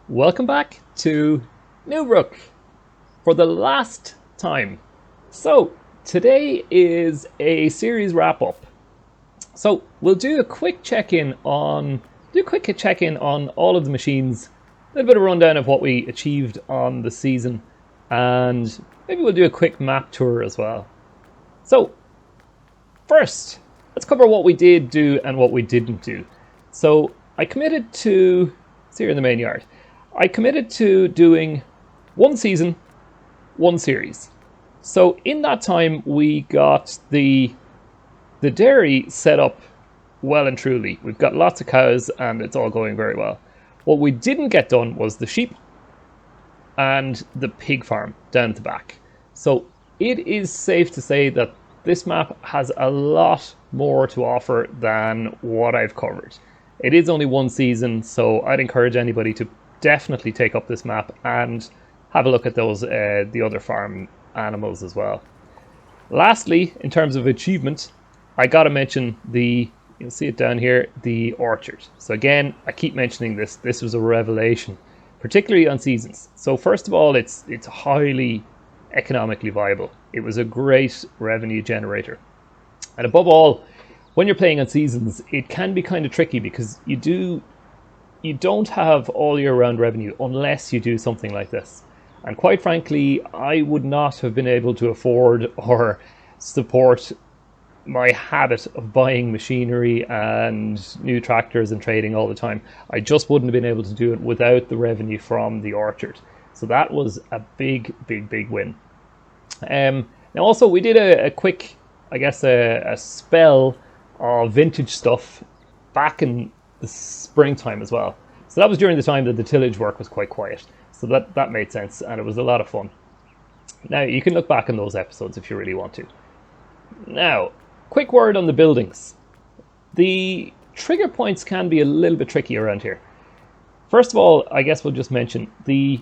Welcome back to Newbrook for the last time. So today is a series wrap up. So we'll do a quick check-in on all of the machines, a little bit of rundown of what we achieved on the season, and maybe we'll do a quick map tour as well. So first, let's cover what we did do and what we didn't do. So I committed to, it's here in the main yard, I committed to doing one season, one series. So in that time, we got the dairy set up well and truly. We've got lots of cows and it's all going very well. What we didn't get done was the sheep and the pig farm down at the back. So it is safe to say that this map has a lot more to offer than what I've covered. It is only one season, so I'd encourage anybody to definitely take up this map and have a look at those the other farm animals as well. Lastly, in terms of achievement, I gotta mention you'll see it down here, the orchard. So again, I keep mentioning this was a revelation, particularly on seasons. So first of all, it's highly economically viable. It was a great revenue generator, and above all, when you're playing on seasons, it can be kind of tricky because you don't have all year round revenue unless you do something like this. And quite frankly, I would not have been able to afford or support my habit of buying machinery and new tractors and trading all the time. I just wouldn't have been able to do it without the revenue from the orchard. So that was a big win. Now also we did a quick, I guess a spell of vintage stuff back in the springtime as well. So that was during the time that the tillage work was quite quiet. So that made sense and it was a lot of fun. Now you can look back on those episodes if you really want to. Now, quick word on the buildings. The trigger points can be a little bit tricky around here. First of all, I guess we'll just mention the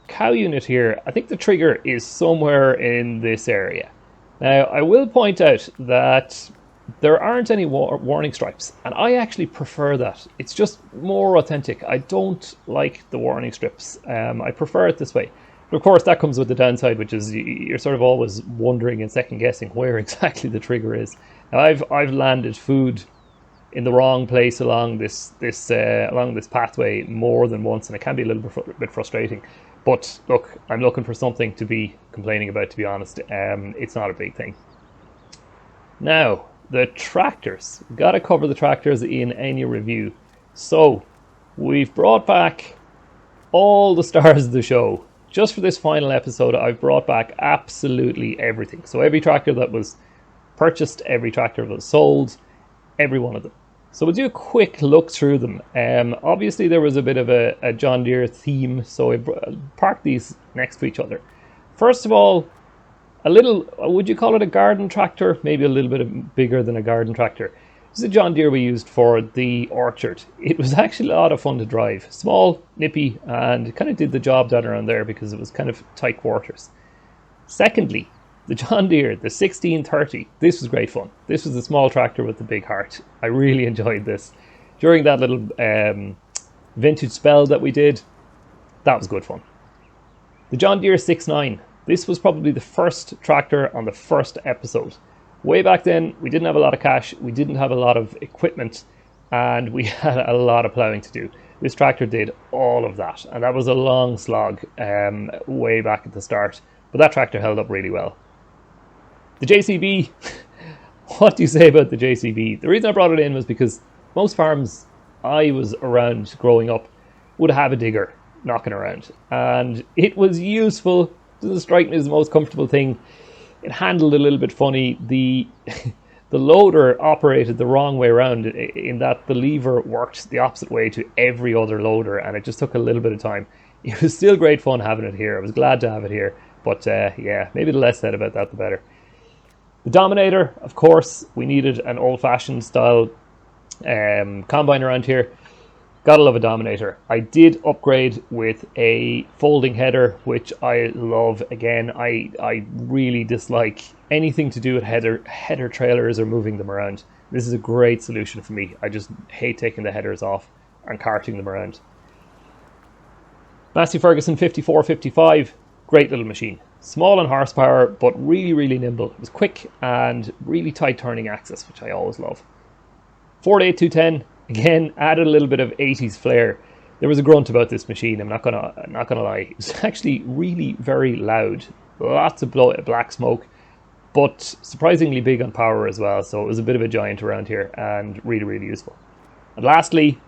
cow unit here. I think the trigger is somewhere in this area. Now, I will point out that there aren't any warning stripes, and I actually prefer that. It's just more authentic. I don't like the warning strips. I prefer it this way. But of course, that comes with the downside, which is you're sort of always wondering and second guessing where exactly the trigger is. Now, I've landed food in the wrong place along this pathway more than once, and it can be a little bit frustrating. But look, I'm looking for something to be complaining about, to be honest. It's not a big thing. Now, the tractors. Got to cover the tractors in any review. So, we've brought back all the stars of the show. Just for this final episode, I've brought back absolutely everything. So every tractor that was purchased, every tractor that was sold, every one of them. So we'll do a quick look through them. Obviously there was a bit of a John Deere theme, so I parked these next to each other. First of all, a little, would you call it a garden tractor? Maybe a little bit bigger than a garden tractor. This is a John Deere we used for the orchard. It was actually a lot of fun to drive. Small, nippy, and it kind of did the job down around there because it was kind of tight quarters. Secondly, the John Deere, the 1630. This was great fun. This was the small tractor with the big heart. I really enjoyed this. During that little vintage spell that we did, that was good fun. The John Deere 6.9. This was probably the first tractor on the first episode. Way back then, we didn't have a lot of cash, we didn't have a lot of equipment, and we had a lot of ploughing to do. This tractor did all of that, and that was a long slog way back at the start, but that tractor held up really well. The JCB, what do you say about the JCB? The reason I brought it in was because most farms I was around growing up would have a digger knocking around, and it was useful. It doesn't strike me as the most comfortable thing. It handled a little bit funny. The loader operated the wrong way around in that the lever worked the opposite way to every other loader, and it just took a little bit of time. It was still great fun having it here. I was glad to have it here, but yeah, maybe the less said about that, the better. The Dominator, of course, we needed an old-fashioned style combine around here. Gotta love a Dominator. I did upgrade with a folding header, which I love. Again, I really dislike anything to do with header trailers or moving them around. This is a great solution for me. I just hate taking the headers off and carting them around. Massey Ferguson 5455, great little machine. Small in horsepower, but really, really nimble. It was quick and really tight turning axis, which I always love. Ford 8210, again, added a little bit of 80s flair. There was a grunt about this machine, I'm not gonna lie. It was actually really very loud. Lots of black smoke, but surprisingly big on power as well, so it was a bit of a giant around here and really, really useful. And lastly,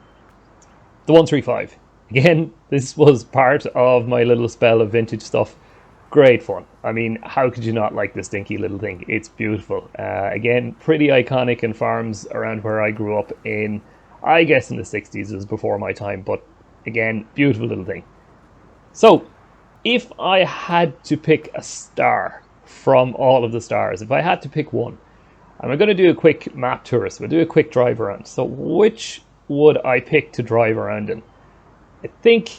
the 135. Again, this was part of my little spell of vintage stuff. Great fun. I mean, how could you not like this dinky little thing? It's beautiful. Again, pretty iconic in farms around where I grew up in, I guess in the 60s. It was before my time, but again, beautiful little thing. So, if I had to pick a star from all of the stars, if I had to pick one, and I'm going to do a quick map tour, so we'll do a quick drive around. So, which would I pick to drive around in? I think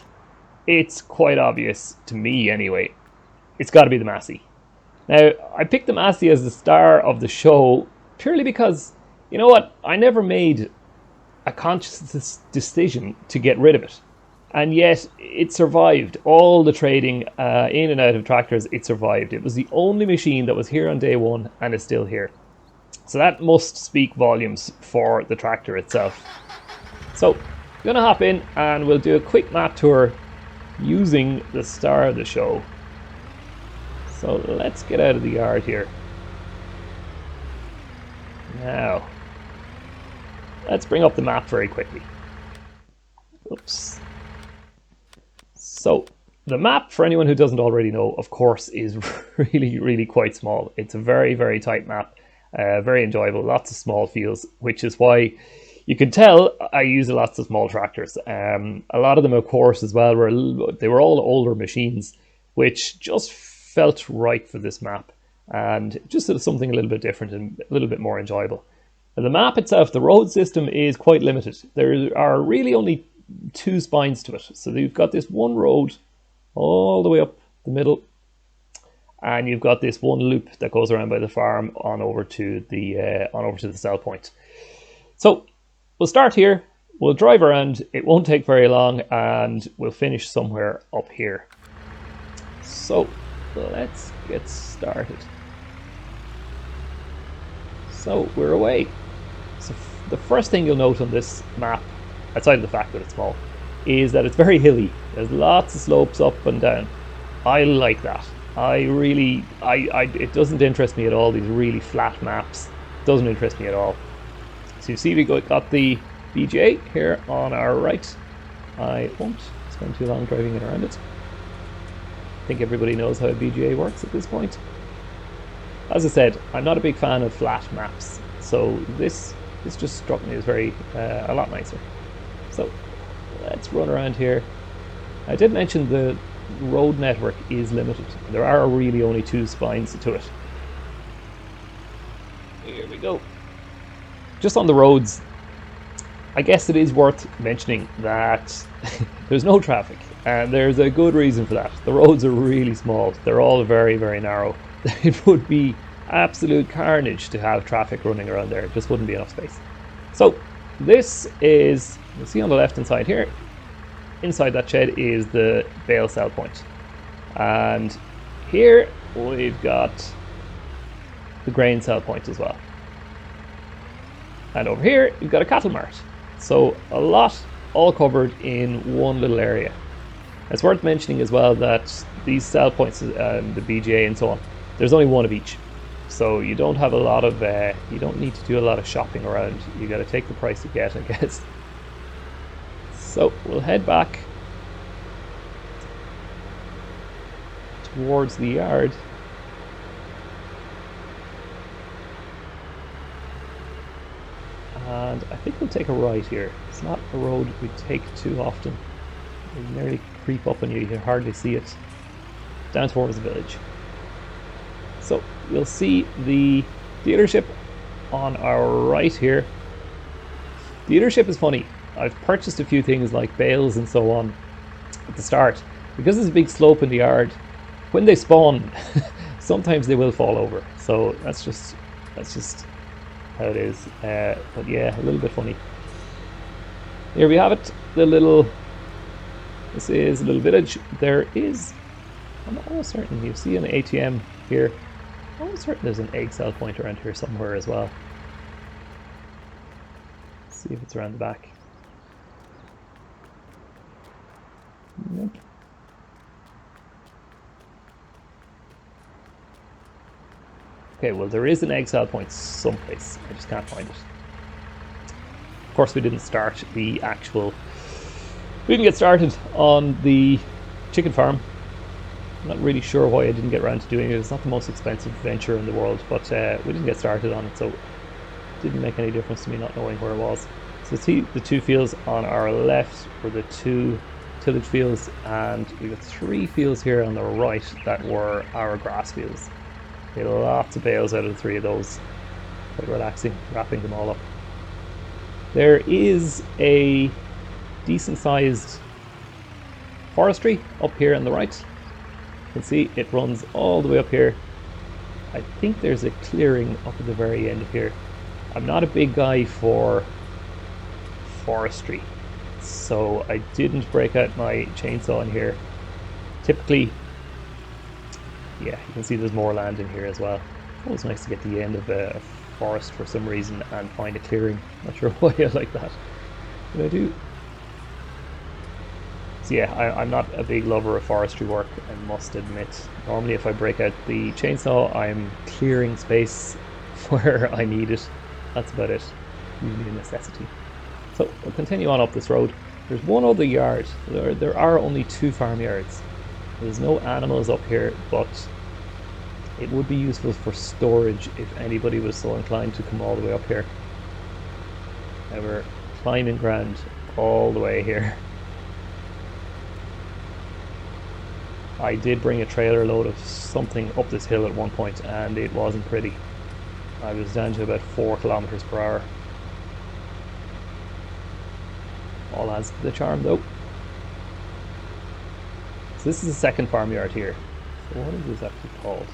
it's quite obvious to me anyway. It's got to be the Massey. Now, I picked the Massey as the star of the show purely because, you know what, I never made a conscious decision to get rid of it. And yet, it survived. All the trading in and out of tractors, it survived. It was the only machine that was here on day one and is still here. So that must speak volumes for the tractor itself. So, I'm going to hop in and we'll do a quick map tour using the star of the show. So let's get out of the yard here. Now, let's bring up the map very quickly. Oops. So, the map, for anyone who doesn't already know, of course, is really, really quite small. It's a very, very tight map. Very enjoyable, lots of small fields, which is why you can tell I use lots of small tractors. A lot of them, of course, as well, they were all older machines, which just felt right for this map, and just something a little bit different and a little bit more enjoyable. And the map itself, the road system is quite limited. There are really only two spines to it. So you've got this one road all the way up the middle, and you've got this one loop that goes around by the farm on over to the sell point. So we'll start here, we'll drive around, it won't take very long, and we'll finish somewhere up here. So let's get started. So we're away. So the first thing you'll note on this map, outside of the fact that it's small, is that it's very hilly. There's lots of slopes up and down. I like that. It doesn't interest me at all, these really flat maps. It doesn't interest me at all. So you see we got the BJ here on our right. I won't spend too long driving it around it. I think everybody knows how a BGA works at this point. As I said, I'm not a big fan of flat maps, so this just struck me as very a lot nicer. So let's run around here. I did mention the road network is limited. There are really only two spines to it. Here we go. Just on the roads, I guess it is worth mentioning that there's no traffic, and there's a good reason for that. The roads are really small. They're all very, very narrow. It would be absolute carnage to have traffic running around there. It just wouldn't be enough space. So this is, you'll see on the left hand side here, inside that shed is the bale sell point. And here we've got the grain sell point as well. And over here you've got a cattle mart. So a lot all covered in one little area. It's worth mentioning as well that these sell points and the BGA and so on, there's only one of each. So you don't have a lot of, you don't need to do a lot of shopping around. You got to take the price you get, I guess. So we'll head back towards the yard. And I think we'll take a right here. It's not a road we take too often. You nearly creep up on you, you can hardly see it. Down towards the village. So you'll see the dealership on our right here. Dealership is funny. I've purchased a few things like bales and so on at the start. Because there's a big slope in the yard, when they spawn, sometimes they will fall over. So that's just how it is. But yeah, a little bit funny. Here we have it. This is a little village. There is, I'm almost certain, you see an ATM here. I'm almost certain there's an egg cell point around here somewhere as well. Let's see if it's around the back. Nope. Okay, well there is an egg cell point someplace. I just can't find it. Of course, we didn't start the actual... We didn't get started on the chicken farm. I'm not really sure why I didn't get around to doing it. It's not the most expensive venture in the world, but we didn't get started on it, so it didn't make any difference to me not knowing where it was. So see the two fields on our left were the two tillage fields, and we got 3 fields here on the right that were our grass fields. We had lots of bales out of the 3 of those. Quite relaxing, wrapping them all up. There is a decent sized forestry up here on the right. You can see it runs all the way up here. I think there's a clearing up at the very end of here. I'm not a big guy for forestry, so I didn't break out my chainsaw in here. Typically, yeah, you can see there's more land in here as well. It's always nice to get to the end of a forest for some reason and find a clearing. Not sure why I like that, but I do. So yeah, I'm not a big lover of forestry work, I must admit. Normally if I break out the chainsaw, I'm clearing space where I need it. That's about it. Usually a necessity. So we'll continue on up this road. There's one other yard. There are only 2 farmyards. There's no animals up here, but it would be useful for storage if anybody was so inclined to come all the way up here. Now we're climbing ground all the way here. I did bring a trailer load of something up this hill at one point and it wasn't pretty. I was down to about 4 kilometers per hour. All adds to the charm though. So this is the second farmyard here. So what is this actually called?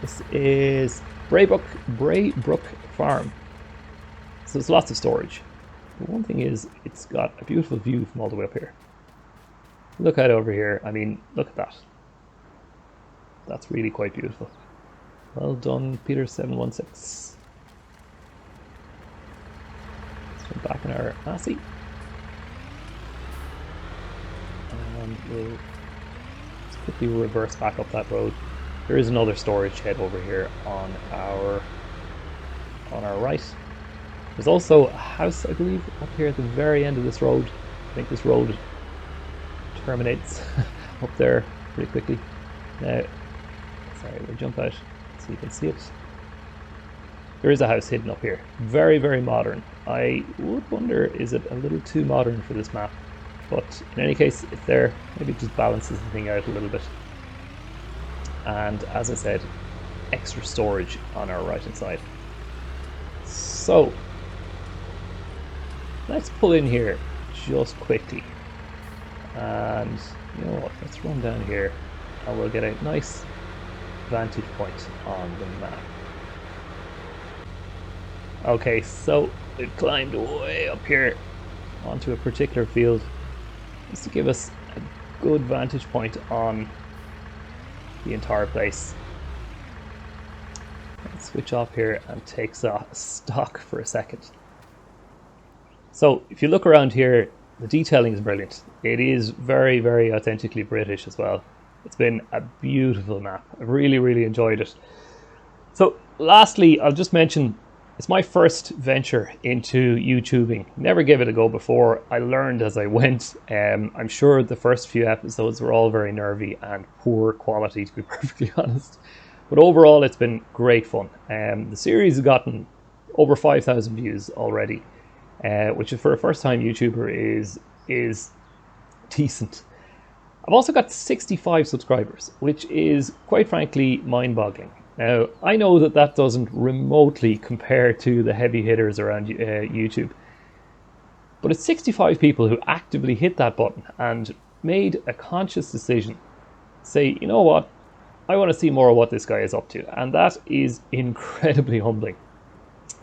This is Braybrook Farm. So there's lots of storage. The one thing is, it's got a beautiful view from all the way up here. Look out over here. I mean, look at that. That's really quite beautiful. Well done, Ep27. Let's jump back in our Assy. And we'll just quickly reverse back up that road. There is another storage shed over here on our right. There's also a house, I believe, up here at the very end of this road. I think this road terminates up there pretty quickly. Now, sorry, we'll jump out so you can see it. There is a house hidden up here. Very, very modern. I would wonder, is it a little too modern for this map? But in any case, it's there. Maybe it just balances the thing out a little bit. And as I said, extra storage on our right hand side. So let's pull in here just quickly, and you know what, let's run down here and we'll get a nice vantage point on the map. Okay, so we've climbed way up here onto a particular field just to give us a good vantage point on the entire place. Let's switch off here and take stock for a second. So if you look around here, the detailing is brilliant. It is very, very authentically British as well. It's been a beautiful map. I've really, really enjoyed it. So lastly, I'll just mention, it's my first venture into YouTubing. Never gave it a go before. I learned as I went. I'm sure the first few episodes were all very nervy and poor quality, to be perfectly honest. But overall, it's been great fun. The series has gotten over 5,000 views already, which for a first-time YouTuber is decent. I've also got 65 subscribers, which is quite frankly mind-boggling. Now, I know that doesn't remotely compare to the heavy hitters around YouTube, But it's 65 people who actively hit that button and made a conscious decision. Say, you know what? I want to see more of what this guy is up to. And that is incredibly humbling.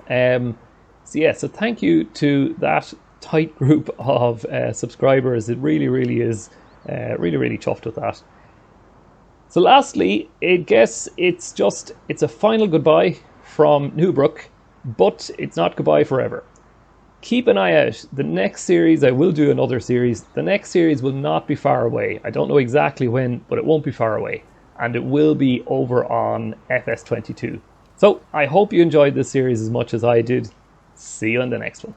So thank you to that tight group of subscribers. It really is really chuffed with that. So lastly, I guess it's a final goodbye from Newbrook, but it's not goodbye forever. Keep an eye out. The next series, I will do another series. The next series will not be far away. I don't know exactly when, but it won't be far away. And it will be over on FS22. So I hope you enjoyed this series as much as I did. See you on the next one.